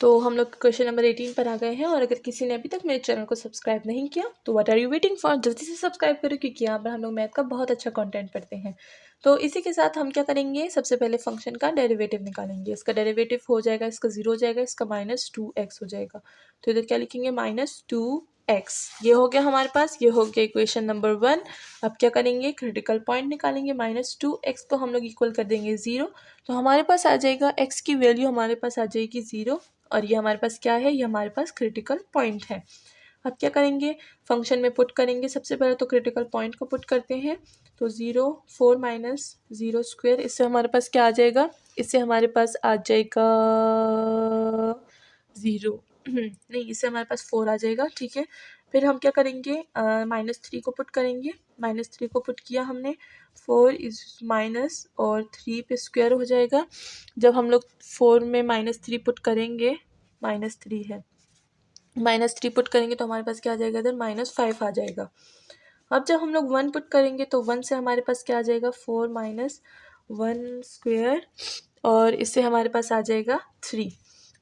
तो हम लोग क्वेश्चन नंबर 18 पर आ गए हैं और अगर किसी ने अभी तक मेरे चैनल को सब्सक्राइब नहीं किया तो what are you waiting for, जल्दी से सब्सक्राइब करो क्योंकि यहाँ पर हम लोग मैथ का बहुत अच्छा कंटेंट पढ़ते हैं। तो इसी के साथ हम क्या करेंगे, सबसे पहले फंक्शन का डेरिवेटिव निकालेंगे। इसका डेरिवेटिव हो जाएगा, इसका 0 हो जाएगा, इसका -2x हो जाएगा। तो इधर क्या लिखेंगे, -2x। ये हो गया हमारे पास, ये हो गया इक्वेशन नंबर 1। अब क्या करेंगे, क्रिटिकल पॉइंट निकालेंगे। -2x को हम लोग इक्वल कर देंगे 0। तो हमारे पास आ जाएगा x की वैल्यू, हमारे पास आ जाएगी 0। और ये हमारे पास क्या है, ये हमारे पास क्रिटिकल पॉइंट है। अब क्या करेंगे, फंक्शन में पुट करेंगे। सबसे पहले तो क्रिटिकल पॉइंट को पुट करते हैं। तो 0 4 - 0 स्क्वायर, इससे हमारे पास क्या आ जाएगा, इससे हमारे पास आ जाएगा 0 नहीं, इससे हमारे पास 4 आ जाएगा। ठीक है, फिर हम क्या करेंगे, -3 को पुट करेंगे। -3 को पुट किया हमने, 4 इज माइनस और 3 पे स्क्वायर हो जाएगा। जब हम लोग 4 में -3 पुट करेंगे, -3 है, -3 पुट करेंगे तो हमारे पास क्या आ जाएगा, इधर -5 आ जाएगा। अब जब हम लोग 1 पुट करेंगे तो 1 से हमारे पास क्या आ जाएगा, 4 - 1 स्क्वायर, और इससे हमारे पास आ जाएगा 3।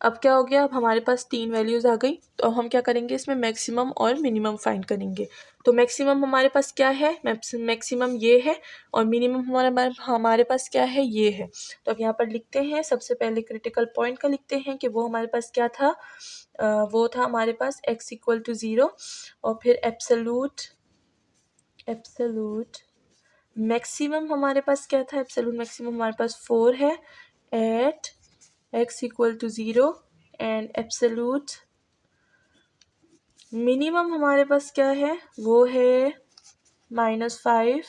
अब क्या हो गया, अब हमारे पास 3 वैल्यूज़ आ गई। तो हम क्या करेंगे, इसमें मैक्सिमम और मिनिमम फाइंड करेंगे। तो मैक्सिमम हमारे पास क्या है, मैक्सिमम ये है, और मिनिमम हमारे पास क्या है, ये है। तो अब यहाँ पर लिखते हैं, सबसे पहले क्रिटिकल पॉइंट का लिखते हैं कि वो हमारे पास क्या था, वो था हमारे पास x = 0, और फिर एब्सोल्यूट मैक्सिमम हमारे पास क्या था, एब्सोल्यूट मैक्सिमम हमारे पास 4 है at x = 0, and absolute minimum हमारे पास क्या है, वो है -5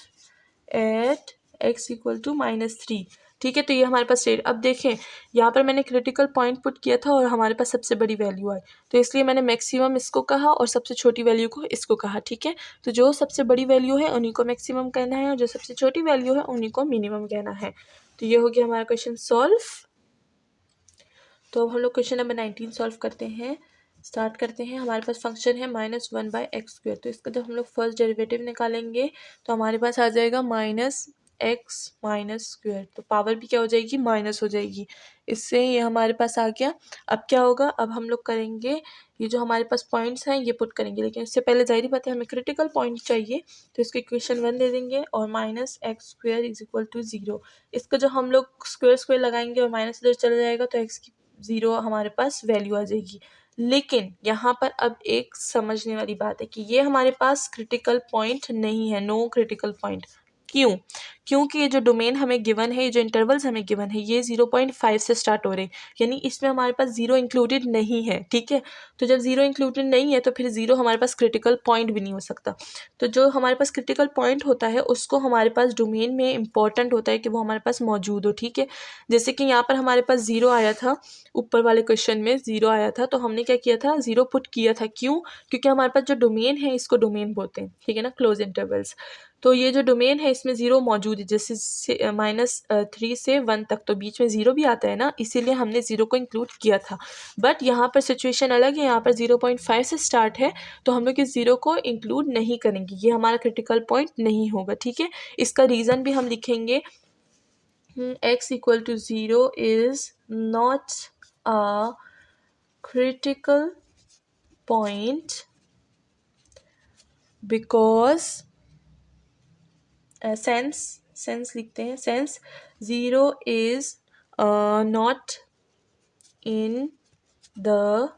एट x = -3। ठीक है, तो ये हमारे पास स्टेट। अब देखें, यहाँ पर मैंने क्रिटिकल पॉइंट पुट किया था और हमारे पास सबसे बड़ी वैल्यू आई, तो इसलिए मैंने मैक्सिमम इसको कहा और सबसे छोटी वैल्यू को इसको कहा। ठीक है, तो जो सबसे बड़ी वैल्यू है उन्हीं को मैक्सिमम कहना है और जो सबसे छोटी वैल्यू है उन्हीं को मिनिमम कहना है। तो ये हो गया हमारा क्वेश्चन सॉल्व। तो अब हम लोग क्वेश्चन नंबर 19 सॉल्व करते हैं, स्टार्ट करते हैं। हमारे पास फंक्शन है -1/x²। तो इसका जब हम लोग फर्स्ट डेरिवेटिव निकालेंगे तो हमारे पास आ जाएगा -x - तो पावर भी क्या हो जाएगी, माइनस हो जाएगी। इससे ये हमारे पास आ गया। अब क्या होगा, अब हम लोग करेंगे, ये जो हमारे पास पॉइंट्स हैं ये पुट करेंगे, लेकिन इससे पहले जाहिर बात है हमें क्रिटिकल पॉइंट चाहिए। तो इसको इक्वेशन 1 दे देंगे और -x² = 0। इसका जो हम लोग स्क्वायर लगाएंगे और माइनस इधर चला जाएगा तो x की 0 हमारे पास वैल्यू आ जाएगी। लेकिन यहाँ पर अब एक समझने वाली बात है कि ये हमारे पास क्रिटिकल पॉइंट नहीं है, नो क्रिटिकल पॉइंट। क्यों? क्योंकि ये जो डोमेन हमें गिवन है, ये जो इंटरवल्स हमें गिवन है, ये 0.5 से स्टार्ट हो रहे हैं, यानी इसमें हमारे पास 0 इंक्लूडेड नहीं है। ठीक है, तो जब 0 इंक्लूडेड नहीं है तो फिर 0 हमारे पास क्रिटिकल पॉइंट भी नहीं हो सकता। तो जो हमारे पास क्रिटिकल पॉइंट होता है उसको हमारे पास डोमेन में इम्पॉर्टेंट होता है कि वो हमारे पास मौजूद हो। ठीक है, जैसे कि यहाँ पर हमारे पास 0 आया था, ऊपर वाले क्वेश्चन में 0 आया था, तो हमने क्या किया था, 0 पुट किया था। क्यों? क्योंकि हमारे पास जो डोमेन है इसको डोमेन बोलते हैं। ठीक है ना, क्लोज इंटरवल्स। तो ये जो डोमेन है इसमें 0 मौजूद है, जैसे -3 से 1 तक, तो बीच में 0 भी आता है ना, इसीलिए हमने 0 को इंक्लूड किया था। बट यहाँ पर सिचुएशन अलग है, यहाँ पर 0.5 से स्टार्ट है, तो हम लोग इस 0 को इंक्लूड नहीं करेंगे, ये हमारा क्रिटिकल पॉइंट नहीं होगा। ठीक है, इसका रीज़न भी हम लिखेंगे, x = 0 is not a critical point because since लिखते हैं, since 0 is not in the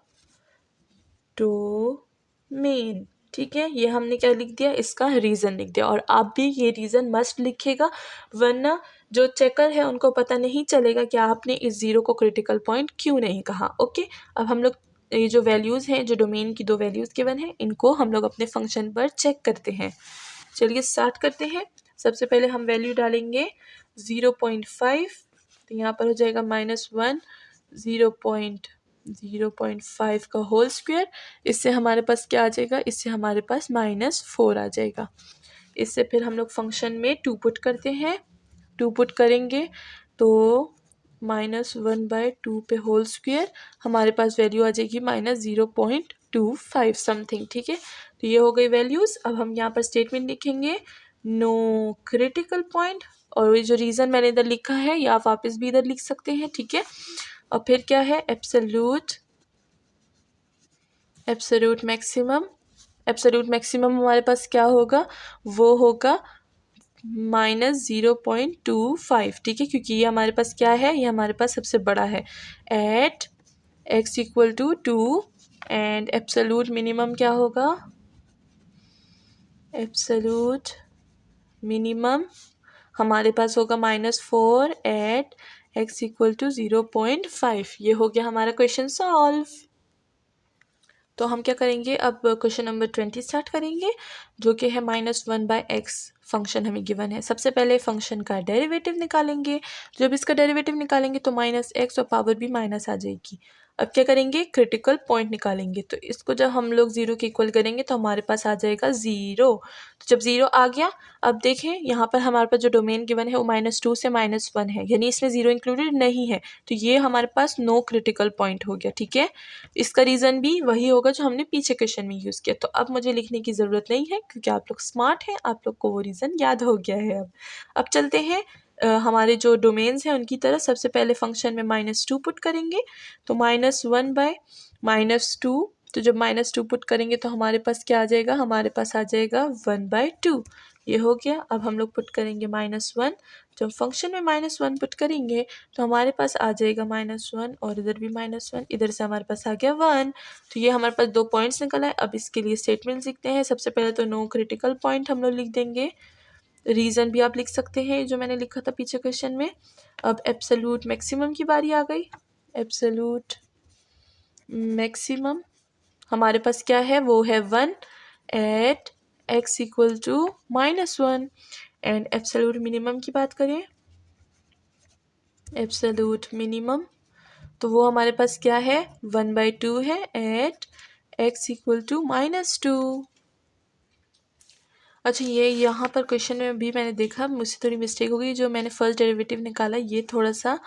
domain। ठीक है, ये हमने क्या लिख दिया, इसका रीज़न लिख दिया। और आप भी ये रीज़न मस्ट लिखेगा, वरना जो चेकर है उनको पता नहीं चलेगा कि आपने इस 0 को क्रिटिकल पॉइंट क्यों नहीं कहा। ओके, अब हम लोग ये जो वैल्यूज़ हैं, जो डोमेन की 2 वैल्यूज़ गिवन है, इनको हम लोग अपने फंक्शन पर चेक करते हैं। चलिए स्टार्ट करते हैं। सबसे पहले हम वैल्यू डालेंगे 0.5, तो यहाँ पर हो जाएगा -1 0.5 का होल स्क्वायर। इससे हमारे पास क्या आ जाएगा, इससे हमारे पास -4 आ जाएगा। इससे फिर हम लोग फंक्शन में 2 पुट करते हैं। 2 पुट करेंगे तो -1/2 पे होल स्क्वायर, हमारे पास वैल्यू आ जाएगी -0.25 समथिंग। ठीक है, तो ये हो गई वैल्यूज़। अब हम यहाँ पर स्टेटमेंट लिखेंगे, नो क्रिटिकल पॉइंट, और ये जो रीज़न मैंने इधर लिखा है या आप वापस भी इधर लिख सकते हैं। ठीक है, और फिर क्या है, एब्सोल्यूट एब्सोल्यूट मैक्सिमम हमारे पास क्या होगा, वो होगा -0.25, ठीक है, क्योंकि ये हमारे पास क्या है, ये हमारे पास सबसे बड़ा है at x equal to 2 and absolute minimum क्या होगा, एब्सोल्यूट मिनिमम हमारे पास होगा -4 एट x इक्वल टू 0.5। ये हो गया हमारा क्वेश्चन सॉल्व। तो हम क्या करेंगे, अब क्वेश्चन नंबर 20 स्टार्ट करेंगे, जो कि है -1/x फंक्शन हमें गिवन है। सबसे पहले फंक्शन का डेरिवेटिव निकालेंगे। जब इसका डेरिवेटिव निकालेंगे तो -x और पावर भी माइनस आ जाएगी। अब क्या करेंगे, क्रिटिकल पॉइंट निकालेंगे। तो इसको जब हम लोग 0 के इक्वल करेंगे तो हमारे पास आ जाएगा 0। तो जब 0 आ गया, अब देखें यहाँ पर हमारे पास जो डोमेन गिवन है वो -2 से -1 है, यानी इसमें 0 इंक्लूडेड नहीं है। तो ये हमारे पास नो क्रिटिकल पॉइंट हो गया, ठीक है। इसका रीज़न भी वही होगा जो हमने पीछे क्वेश्चन में यूज़ किया। तो अब मुझे लिखने की ज़रूरत नहीं है क्योंकि आप लोग स्मार्ट हैं, आप लोग को वो रीज़न याद हो गया है। अब चलते हैं हमारे जो डोमेन्स हैं उनकी तरह। सबसे पहले फंक्शन में -2 पुट करेंगे, तो -1/-2। तो जब -2 पुट करेंगे तो हमारे पास क्या आ जाएगा, हमारे पास आ जाएगा 1/2। ये हो गया। अब हम लोग पुट करेंगे -1। जब फंक्शन में -1 पुट करेंगे तो हमारे पास आ जाएगा -1 और इधर भी -1, इधर से हमारे पास आ गया 1। तो ये हमारे पास 2 पॉइंट्स निकल आए। अब इसके लिए स्टेटमेंट लिखते हैं। सबसे पहले तो नो क्रिटिकल पॉइंट हम लोग लिख देंगे। रीज़न भी आप लिख सकते हैं जो मैंने लिखा था पीछे क्वेश्चन में। अब एब्सोल्यूट मैक्सिमम की बारी आ गई। एब्सोल्यूट मैक्सिमम हमारे पास क्या है, वो है 1 at x equal to -1। And absolute minimum की बात करें, एब्सोल्यूट मिनिमम तो वो हमारे पास क्या है, 1/2 है एट x इक्वल टू -2। अच्छा, ये यहाँ पर क्वेश्चन में भी मैंने देखा, मुझसे थोड़ी मिस्टेक हो गई। जो मैंने फर्स्ट डेरिवेटिव निकाला ये थोड़ा सा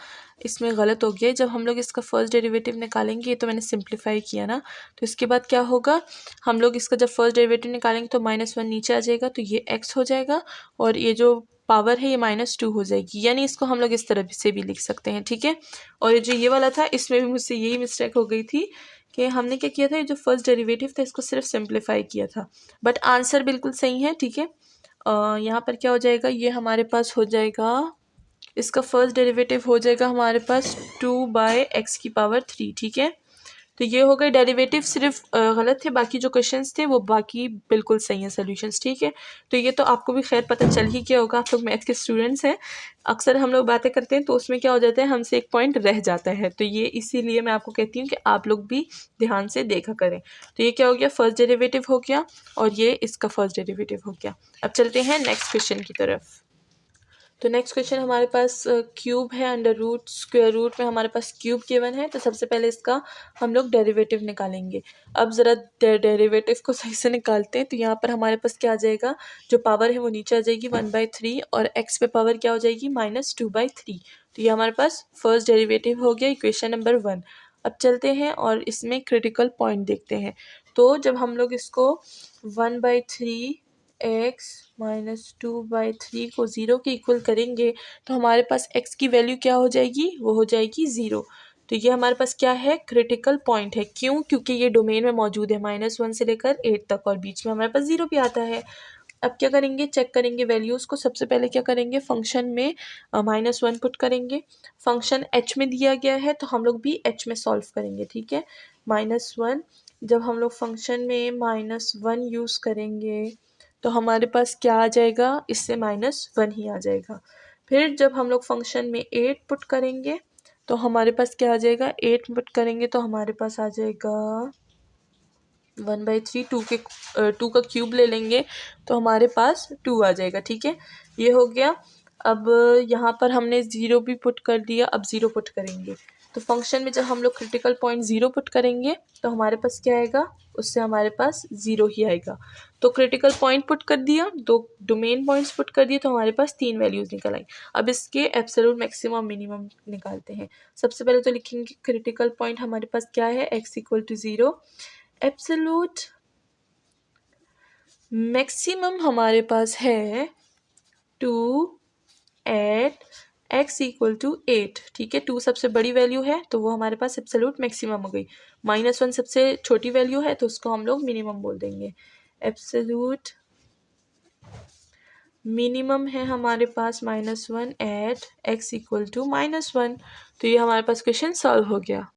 इसमें गलत हो गया। जब हम लोग इसका फर्स्ट डेरिवेटिव निकालेंगे, तो मैंने सिंप्लीफाई किया ना, तो इसके बाद क्या होगा, हम लोग इसका जब फर्स्ट डेरिवेटिव निकालेंगे तो -1 नीचे आ जाएगा, तो ये x हो जाएगा और ये जो पावर है ये -2 हो जाएगी। यानी इसको हम लोग इस तरह से भी लिख सकते हैं, ठीक है। और जो ये वाला था इसमें भी मुझसे यही मिस्टेक हो गई थी कि हमने क्या किया था, ये जो फर्स्ट डेरिवेटिव था इसको सिर्फ सिंप्लीफाई किया था, बट आंसर बिल्कुल सही है, ठीक है। यहाँ पर क्या हो जाएगा, ये हमारे पास हो जाएगा, इसका फर्स्ट डेरिवेटिव हो जाएगा हमारे पास 2/x⁻3, ठीक है। तो ये हो गए डेरिवेटिव, सिर्फ गलत थे, बाकी जो क्वेश्चंस थे वो बाकी बिल्कुल सही है सॉल्यूशंस, ठीक है। तो ये तो आपको भी खैर पता चल ही गया होगा, आप लोग मैथ के स्टूडेंट्स हैं। अक्सर हम लोग बातें करते हैं तो उसमें क्या हो जाता है, हमसे एक पॉइंट रह जाता है, तो ये इसीलिए मैं आपको कहती हूँ कि आप लोग भी ध्यान से देखा करें। तो ये क्या हो गया, फर्स्ट डेरिवेटिव हो गया और ये इसका फर्स्ट डेरिवेटिव हो गया। अब चलते हैं नेक्स्ट क्वेश्चन की तरफ। तो नेक्स्ट क्वेश्चन हमारे पास क्यूब है, अंडर रूट स्क्वायर रूट में हमारे पास क्यूब गिवन है। तो सबसे पहले इसका हम लोग डेरिवेटिव निकालेंगे। अब ज़रा डेरिवेटिव को सही से निकालते हैं। तो यहाँ पर हमारे पास क्या आ जाएगा, जो पावर है वो नीचे आ जाएगी 1/3 और x पे पावर क्या हो जाएगी, -2/3। तो ये हमारे पास फर्स्ट डेरिवेटिव हो गया, इक्वेशन नंबर 1। अब चलते हैं और इसमें क्रिटिकल पॉइंट देखते हैं। तो जब हम लोग इसको 1/3 x -2/3 को 0 के इक्वल करेंगे तो हमारे पास x की वैल्यू क्या हो जाएगी, वो हो जाएगी 0। तो ये हमारे पास क्या है, क्रिटिकल पॉइंट है। क्यों, क्योंकि ये डोमेन में मौजूद है -1 से लेकर 8 तक और बीच में हमारे पास 0 भी आता है। अब क्या करेंगे, चेक करेंगे वैल्यूज़ को। सबसे पहले क्या करेंगे, फंक्शन में -1 पुट करेंगे। फंक्शन h में दिया गया है तो हम लोग भी h में सॉल्व करेंगे, ठीक है। -1 जब हम लोग फंक्शन में -1 यूज़ करेंगे तो हमारे पास क्या आ जाएगा, इससे -1 ही आ जाएगा। फिर जब हम लोग फंक्शन में 8 पुट करेंगे तो हमारे पास क्या आ जाएगा, 8 पुट करेंगे तो हमारे पास आ जाएगा 1/3। 2 का क्यूब ले लेंगे तो हमारे पास 2 आ जाएगा, ठीक है। ये हो गया। अब यहाँ पर हमने 0 भी पुट कर दिया, अब 0 पुट करेंगे तो फंक्शन में जब हम लोग क्रिटिकल पॉइंट 0 पुट करेंगे तो हमारे पास क्या आएगा, उससे हमारे पास 0 ही आएगा। तो क्रिटिकल पॉइंट पुट कर दिया, 2 डोमेन पॉइंट्स पुट कर दिए तो हमारे पास 3 वैल्यूज़ निकल आई। अब इसके एब्सोल्यूट मैक्सिमम मिनिमम निकालते हैं। सबसे पहले तो लिखेंगे क्रिटिकल पॉइंट हमारे पास क्या है, x equal to 0। Absolute maximum हमारे पास है 2 एट x इक्वल टू 8, ठीक है। 2 सबसे बड़ी वैल्यू है तो वो हमारे पास एब्सोल्यूट मैक्सिमम हो गई। -1 सबसे छोटी वैल्यू है तो उसको हम लोग मिनिमम बोल देंगे। एब्सोल्यूट मिनिमम है हमारे पास -1 एट x इक्वल टू -1। तो ये हमारे पास क्वेश्चन सॉल्व हो गया।